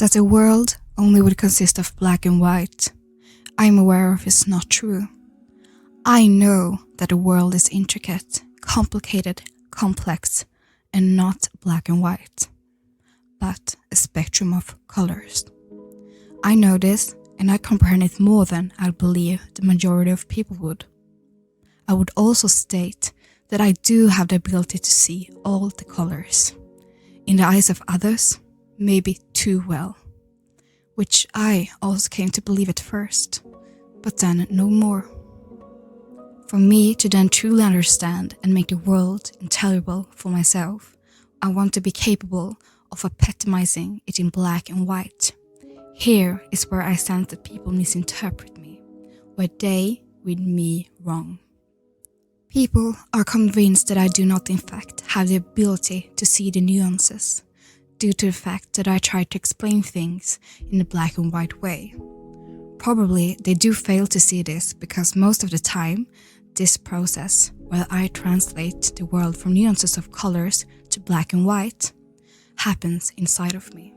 That a world only would consist of black and white, I'm aware of is not true. I know that the world is intricate, complicated, complex, and not black and white, but a spectrum of colors. I know this, and I comprehend it more than I believe the majority of people would. I would also state that I do have the ability to see all the colors. In the eyes of others, maybe too well. Which I also came to believe at first, but then no more. For me to then truly understand and make the world intelligible for myself, I want to be capable of epitomizing it in black and white. Here is where I sense that people misinterpret me, where they read me wrong. People are convinced that I do not in fact have the ability to see the nuances, due to the fact that I try to explain things in a black and white way. Probably they do fail to see this because most of the time, this process, where I translate the world from nuances of colors to black and white, happens inside of me.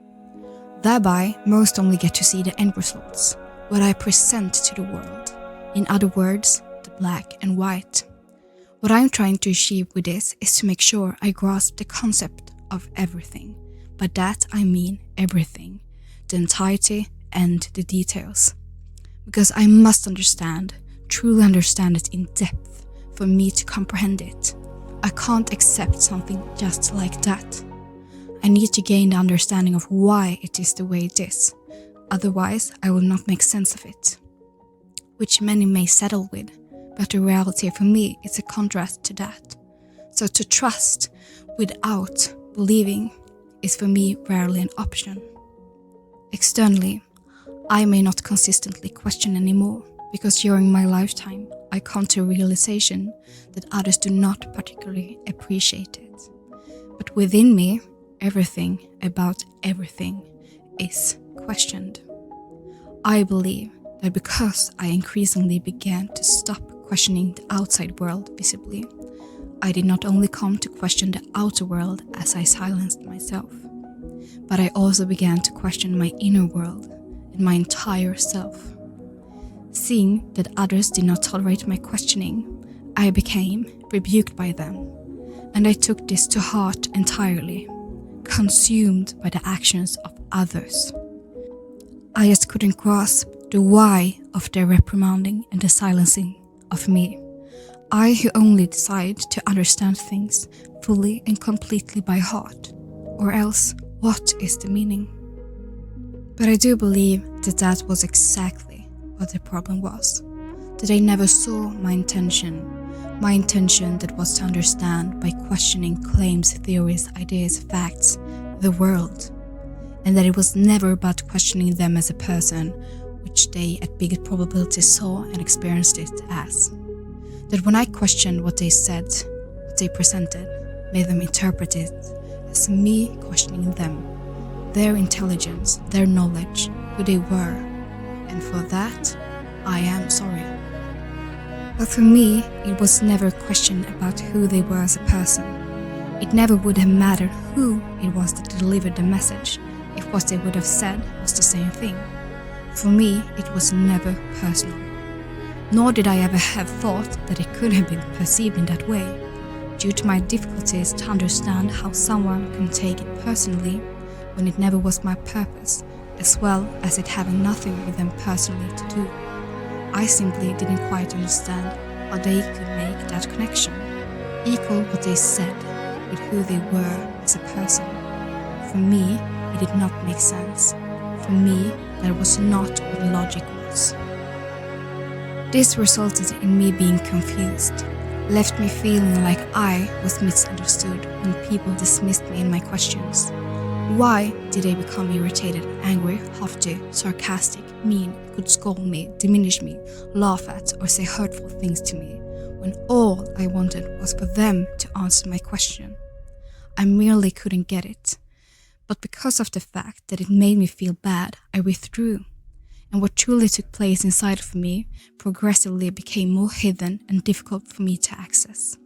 Thereby, most only get to see the end results, what I present to the world. In other words, the black and white. What I'm trying to achieve with this is to make sure I grasp the concept of everything. By that I mean everything, the entirety and the details. Because I must understand, truly understand it in depth for me to comprehend it. I can't accept something just like that. I need to gain the understanding of why it is the way it is. Otherwise, I will not make sense of it. Which many may settle with, but the reality for me is a contrast to that. So to trust without believing is for me rarely an option. Externally, I may not consistently question anymore, because during my lifetime, I come to a realization that others do not particularly appreciate it. But within me, everything about everything is questioned. I believe that because I increasingly began to stop questioning the outside world visibly, I did not only come to question the outer world as I silenced myself, but I also began to question my inner world and my entire self. Seeing that others did not tolerate my questioning, I became rebuked by them, and I took this to heart entirely, consumed by the actions of others. I just couldn't grasp the why of their reprimanding and the silencing of me. I who only decide to understand things fully and completely by heart, or else what is the meaning? But I do believe that that was exactly what the problem was, that I never saw my intention that was to understand by questioning claims, theories, ideas, facts, the world, and that it was never about questioning them as a person, which they at big probability saw and experienced it as. That when I questioned what they said, what they presented, made them interpret it as me questioning them, their intelligence, their knowledge, who they were, and for that, I am sorry. But for me, it was never a question about who they were as a person. It never would have mattered who it was that delivered the message, if what they would have said was the same thing. For me, it was never personal. Nor did I ever have thought that it could have been perceived in that way, due to my difficulties to understand how someone can take it personally when it never was my purpose, as well as it having nothing with them personally to do. I simply didn't quite understand how they could make that connection, equal what they said with who they were as a person. For me, it did not make sense. For me, that was not what logic was. This resulted in me being confused, left me feeling like I was misunderstood when people dismissed me in my questions. Why did they become irritated, angry, haughty, sarcastic, mean, could scold me, diminish me, laugh at, or say hurtful things to me, when all I wanted was for them to answer my question? I merely couldn't get it. But because of the fact that it made me feel bad, I withdrew. And what truly took place inside of me progressively became more hidden and difficult for me to access,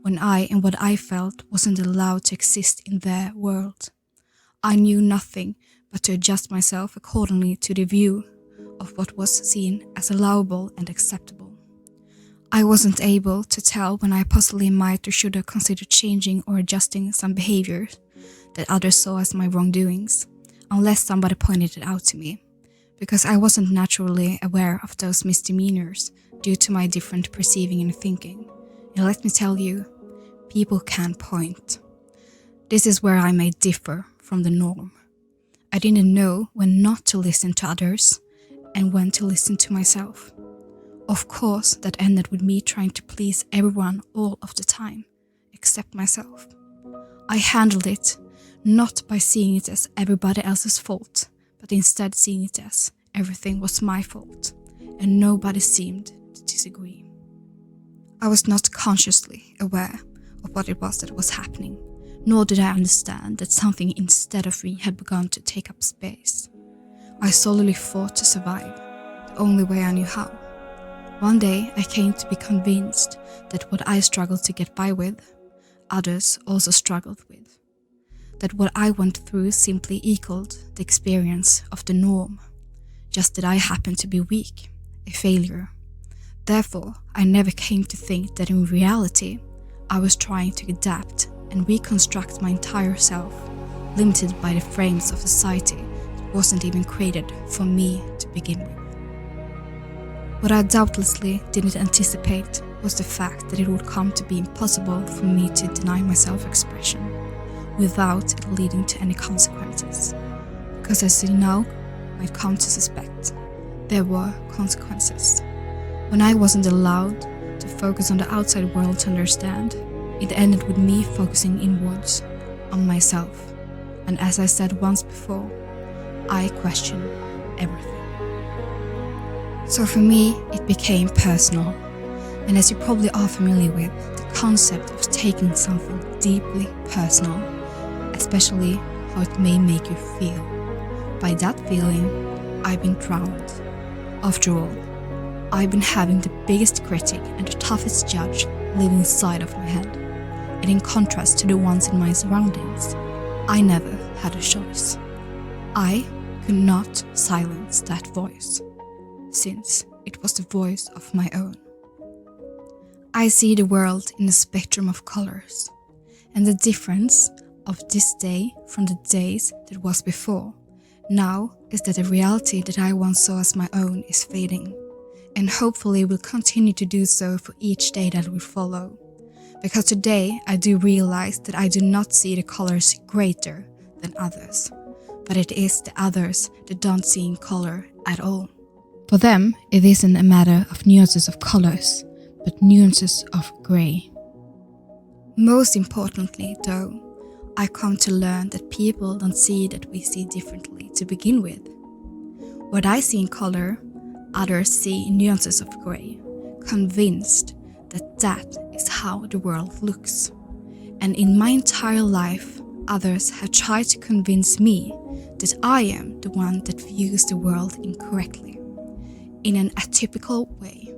when I and what I felt wasn't allowed to exist in their world. I knew nothing but to adjust myself accordingly to the view of what was seen as allowable and acceptable. I wasn't able to tell when I possibly might or should have considered changing or adjusting some behaviors that others saw as my wrongdoings, unless somebody pointed it out to me, because I wasn't naturally aware of those misdemeanors due to my different perceiving and thinking. And let me tell you, people can point. This is where I may differ from the norm. I didn't know when not to listen to others and when to listen to myself. Of course, that ended with me trying to please everyone all of the time, except myself. I handled it not by seeing it as everybody else's fault, but instead seeing it as everything was my fault, and nobody seemed to disagree. I was not consciously aware of what it was that was happening, nor did I understand that something instead of me had begun to take up space. I solely fought to survive, the only way I knew how. One day I came to be convinced that what I struggled to get by with, others also struggled with. That what I went through simply equaled the experience of the norm, just that I happened to be weak, a failure. Therefore, I never came to think that in reality, I was trying to adapt and reconstruct my entire self, limited by the frames of society that wasn't even created for me to begin with. What I doubtlessly didn't anticipate was the fact that it would come to be impossible for me to deny my self-expression without it leading to any consequences. Because as you now might come to suspect, there were consequences. When I wasn't allowed to focus on the outside world to understand, it ended with me focusing inwards on myself. And as I said once before, I question everything. So for me, it became personal. And as you probably are familiar with, the concept of taking something deeply personal, especially how it may make you feel. By that feeling, I've been drowned. After all, I've been having the biggest critic and the toughest judge living inside of my head. And in contrast to the ones in my surroundings, I never had a choice. I could not silence that voice, since it was the voice of my own. I see the world in a spectrum of colors, and the difference of this day from the days that was before now is that the reality that I once saw as my own is fading, and hopefully will continue to do so for each day that will follow. Because today I do realize that I do not see the colors greater than others, but it is the others that don't see in color at all. For them, it isn't a matter of nuances of colors, but nuances of grey. Most importantly, though, I come to learn that people don't see that we see differently to begin with. What I see in color, others see in nuances of grey, convinced that that is how the world looks. And in my entire life, others have tried to convince me that I am the one that views the world incorrectly, in an atypical way.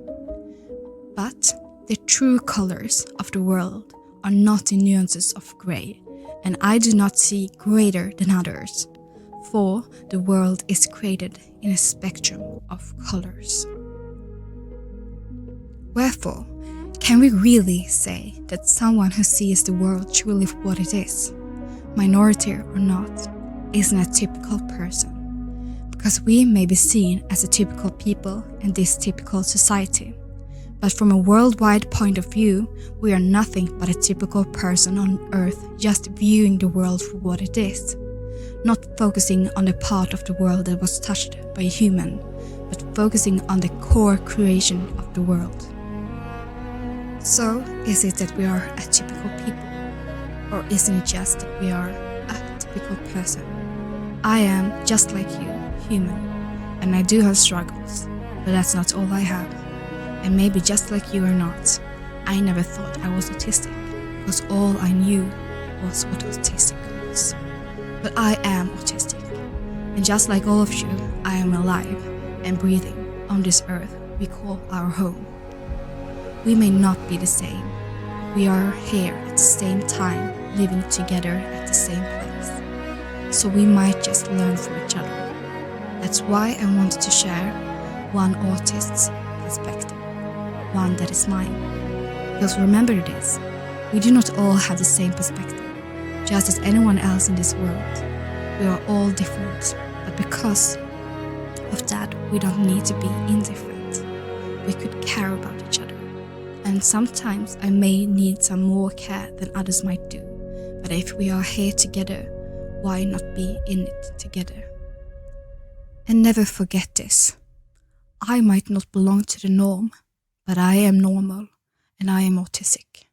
But the true colors of the world are not in nuances of grey, and I do not see greater than others, for the world is created in a spectrum of colors. Wherefore, can we really say that someone who sees the world truly for what it is, minority or not, isn't a typical person? Because we may be seen as a typical people in this typical society, but from a worldwide point of view, we are nothing but a typical person on earth just viewing the world for what it is, not focusing on the part of the world that was touched by a human, but focusing on the core creation of the world. So, is it that we are atypical people? Or isn't it just that we are a typical person? I am just like you, human, and I do have struggles, but that's not all I have. And maybe just like you or not, I never thought I was autistic, because all I knew was what autistic was. But I am autistic, and just like all of you, I am alive and breathing on this earth we call our home. We may not be the same. We are here at the same time, living together at the same place. so we might just learn from each other. That's why I wanted to share one autist's perspective, one that is mine. Because remember this, we do not all have the same perspective, just as anyone else in this world. We are all different, but because of that, we don't need to be indifferent. We could care about each other. And sometimes I may need some more care than others might do. But if we are here together, why not be in it together? And never forget this. I might not belong to the norm, but I am normal and I am autistic.